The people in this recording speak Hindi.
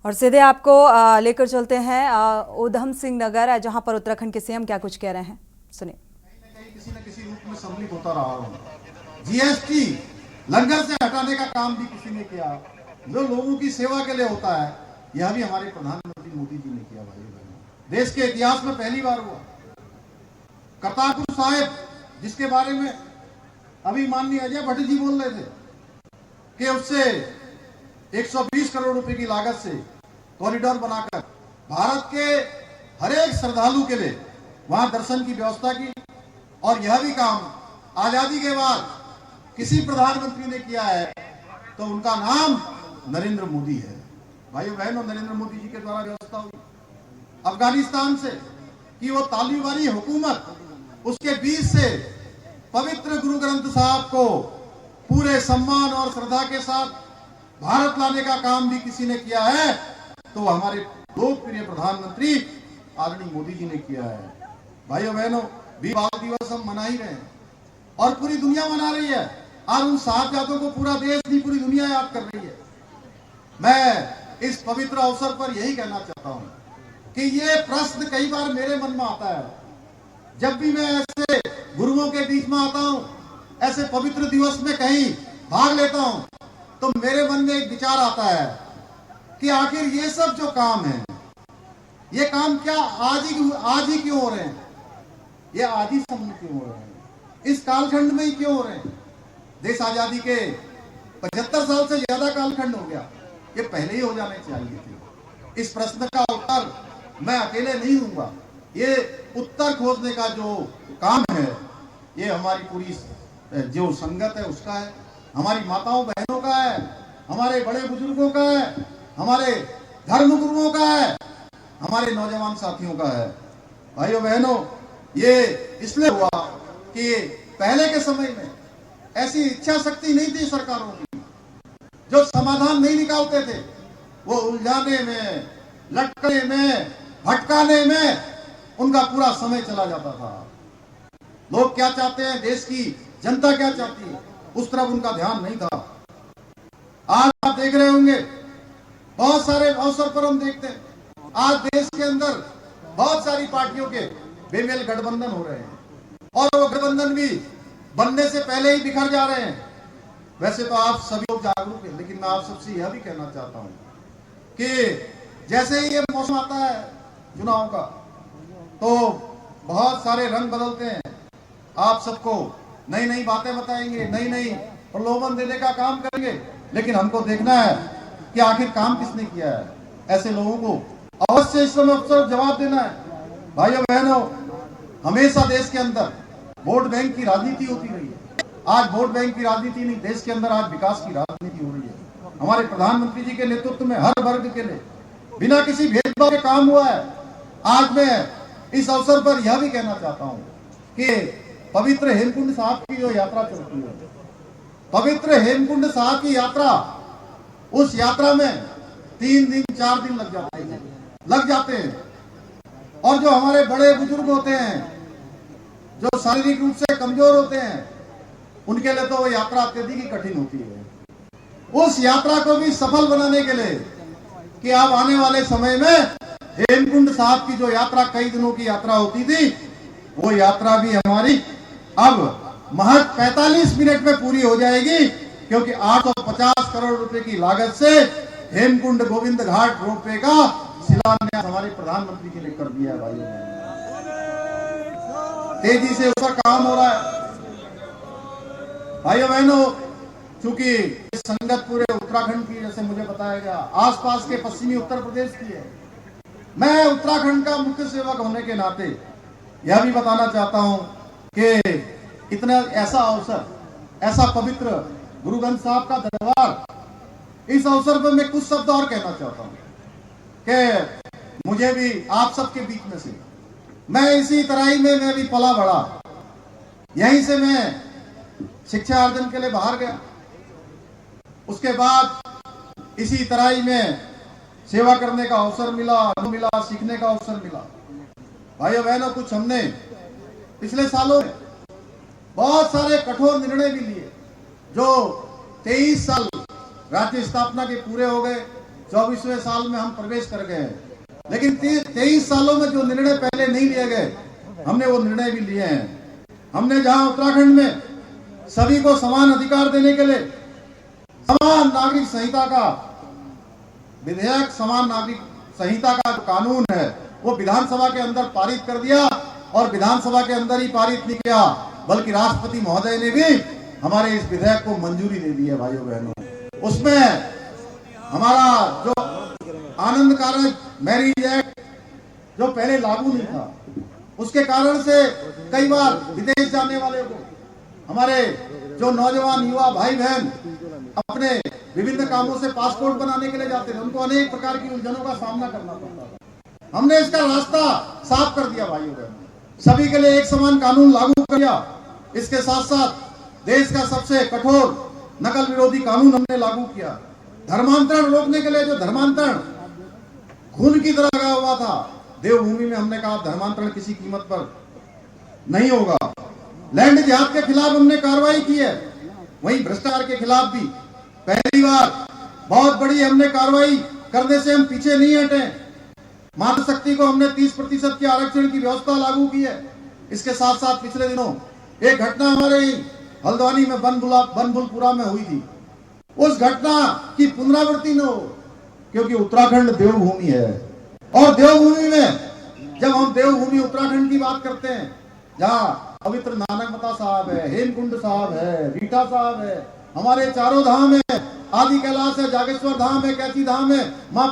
और सीधे आपको लेकर चलते हैं उधम सिंह नगर, जहां पर उत्तराखंड के सीएम क्या कुछ कह रहे हैं, सुनिए। किसी न किसी रूप में सम्मिलित होता रहा हूं। जीएसटी लंगर से हटाने का काम भी किसी ने किया, जो लोगों की सेवा के लिए होता है, यह भी हमारे प्रधानमंत्री मोदी जी ने किया। भाई बहनों, देश के इतिहास में पहली बार हुआ। करतारपुर साहिब, जिसके बारे में अभी माननीय अजय भट्ट जी बोल रहे थे कि उससे 120 करोड़ रुपए की लागत से कॉरिडोर बनाकर भारत के हर एक श्रद्धालु के लिए वहां दर्शन की व्यवस्था की, और यह भी काम आजादी के बाद किसी प्रधानमंत्री ने किया है तो उनका नाम नरेंद्र मोदी है। भाइयों बहनों, नरेंद्र मोदी जी के द्वारा व्यवस्था हुई। अफगानिस्तान से कि वो तालिबानी हुकूमत, उसके बीच से पवित्र गुरु ग्रंथ साहब को पूरे सम्मान और श्रद्धा के साथ भारत लाने का काम भी किसी ने किया है तो हमारे लोकप्रिय प्रधानमंत्री आदरणीय मोदी जी ने किया है। भाइयों बहनों, वीर बाल दिवस हम मना ही रहे हैं और पूरी दुनिया मना रही है। आज उन साहबजादों को पूरा देश नहीं, पूरी दुनिया याद कर रही है। मैं इस पवित्र अवसर पर यही कहना चाहता हूं कि ये प्रश्न कई बार मेरे मन में आता है, जब भी मैं ऐसे गुरुओं के बीच में आता हूं, ऐसे पवित्र दिवस में कहीं भाग लेता हूं, तो मेरे मन में एक विचार आता है कि आखिर ये सब जो काम है, ये काम क्या आज ही क्यों हो रहे हैं? ये आज ही समय क्यों हो रहे हैं? इस कालखंड में ही क्यों हो रहे हैं? देश आजादी के 75 साल से ज्यादा कालखंड हो गया, ये पहले ही हो जाने चाहिए थे। इस प्रश्न का उत्तर मैं अकेले नहीं दूंगा। ये उत्तर खोजने का जो काम है, ये हमारी पूरी जो संगत है उसका है, हमारी माताओं बहनों का है, हमारे बड़े बुजुर्गों का है, हमारे धर्म गुरुओं का है, हमारे नौजवान साथियों का है। भाइयों बहनों, ये इसलिए हुआ कि पहले के समय में ऐसी इच्छा शक्ति नहीं थी सरकारों की, जो समाधान नहीं निकालते थे, वो उलझाने में, लटकने में, भटकाने में उनका पूरा समय चला जाता था। लोग क्या चाहते हैं, देश की जनता क्या चाहती है, उस तरफ उनका ध्यान नहीं था। आज आप देख रहे होंगे, बहुत सारे अवसर पर हम देखते हैं आज देश के अंदर बहुत सारी पार्टियों के बेमेल गठबंधन हो रहे हैं, और वो गठबंधन भी बनने से पहले ही बिखर जा रहे हैं। वैसे तो आप सभी लोग जागरूक हैं, लेकिन मैं आप सबसे यह भी कहना चाहता हूं कि जैसे ही ये मौसम आता है चुनाव का, तो बहुत सारे रंग बदलते हैं। आप सबको नई नई बातें बताएंगे, नई नई प्रलोभन देने का काम करेंगे, लेकिन हमको देखना है कि आखिर काम किसने किया है। ऐसे लोगों को अवश्य इस समय अवसर जवाब देना है। भाइयों बहनों, हमेशा देश के अंदर वोट बैंक की राजनीति होती रही है। आज वोट बैंक की राजनीति नहीं, देश के अंदर आज विकास की राजनीति हो रही है। हमारे प्रधानमंत्री जी के नेतृत्व में हर वर्ग के लिए बिना किसी भेदभाव के काम हुआ है। आज मैं इस अवसर पर यह भी कहना चाहता हूं कि पवित्र हेमकुंड साहब की जो यात्रा चलती है, पवित्र हेमकुंड साहब की यात्रा, उस यात्रा में 3 दिन 4 दिन लग जाते हैं। और जो हमारे बड़े बुजुर्ग होते हैं, जो शारीरिक रूप से कमजोर होते हैं, उनके लिए तो वो यात्रा अत्यधिक ही कठिन होती है। उस यात्रा को भी सफल बनाने के लिए कि अब आने वाले समय में हेमकुंड साहब की जो यात्रा कई दिनों की यात्रा होती थी, वो यात्रा भी हमारी अब महज 45 मिनट में पूरी हो जाएगी, क्योंकि 850 करोड़ रुपए की लागत से हेमकुंड गोविंद घाट रोपवे का शिलान्यास हमारे प्रधानमंत्री जी ने कर दिया है। भाइयों, तेजी से उसका काम हो रहा है। भाइयों बहनों, चूंकि संगत पूरे उत्तराखंड की, जैसे मुझे बताया गया, आसपास के पश्चिमी उत्तर प्रदेश की है, मैं उत्तराखंड का मुख्य सेवक होने के नाते यह भी बताना चाहता हूं कि इतना ऐसा अवसर, ऐसा पवित्र गुरु ग्रंथ साहब का दरबार, इस अवसर पर मैं कुछ शब्द और कहना चाहता हूं कि मुझे भी आप सबके बीच में से, मैं इसी तराई में मैं भी पला बड़ा, यहीं से मैं शिक्षा अर्जन के लिए बाहर गया, उसके बाद इसी तराई में सेवा करने का अवसर मिला, सीखने का अवसर मिला। भाइयों बहनों, कुछ हमने पिछले सालों में बहुत सारे कठोर निर्णय भी लिए, जो 23 साल राज्य स्थापना के पूरे हो गए, 24वें साल में हम प्रवेश कर गए हैं, लेकिन 23 सालों में जो निर्णय पहले नहीं लिए गए, हमने वो निर्णय भी लिए हैं। हमने जहां उत्तराखंड में सभी को समान अधिकार देने के लिए समान नागरिक संहिता का विधेयक, समान नागरिक संहिता का जो कानून है वो विधानसभा के अंदर पारित कर दिया, और विधानसभा के अंदर ही पारित नहीं किया बल्कि राष्ट्रपति महोदय ने भी हमारे इस विधेयक को मंजूरी दे दी है। भाइयों बहनों, उसमें हमारा जो आनंद कारक मैरिज एक्ट जो पहले लागू नहीं था, उसके कारण से कई बार विदेश जाने वाले को, हमारे जो नौजवान युवा भाई बहन अपने विभिन्न कामों से पासपोर्ट बनाने के लिए जाते थे, उनको अनेक प्रकार की उलझनों का सामना करना पड़ता था। हमने इसका रास्ता साफ कर दिया भाइयों बहनों, सभी के लिए एक समान कानून लागू कर दिया। इसके साथ साथ देश का सबसे कठोर नकल विरोधी कानून हमने लागू किया। धर्मांतरण रोकने के लिए, जो धर्मांतरण खून की तरह लगा हुआ था देवभूमि में, हमने कहा धर्मांतरण किसी कीमत पर नहीं होगा। लैंड जिहाद के खिलाफ हमने कार्रवाई की है, वहीं भ्रष्टाचार के खिलाफ भी पहली बार बहुत बड़ी हमने कार्रवाई करने से हम पीछे नहीं हटे। मातृशक्ति को हमने 30% के आरक्षण की व्यवस्था लागू की है। इसके साथ साथ पिछले दिनों एक घटना हमारे हल्द्वानी में बनभुलपुरा में हुई थी, उस घटना की पुनरावृत्ति न हो, क्योंकि उत्तराखंड देवभूमि है। और देवभूमि में जब हम देवभूमि उत्तराखंड की बात करते हैं, जहाँ पवित्र नानकमता साहब है, हेमकुंड साहब है, रीठा साहब है, हमारे चारों धाम है, आदि कैलाश है, जागेश्वर धाम है, कैथी धाम है, माँ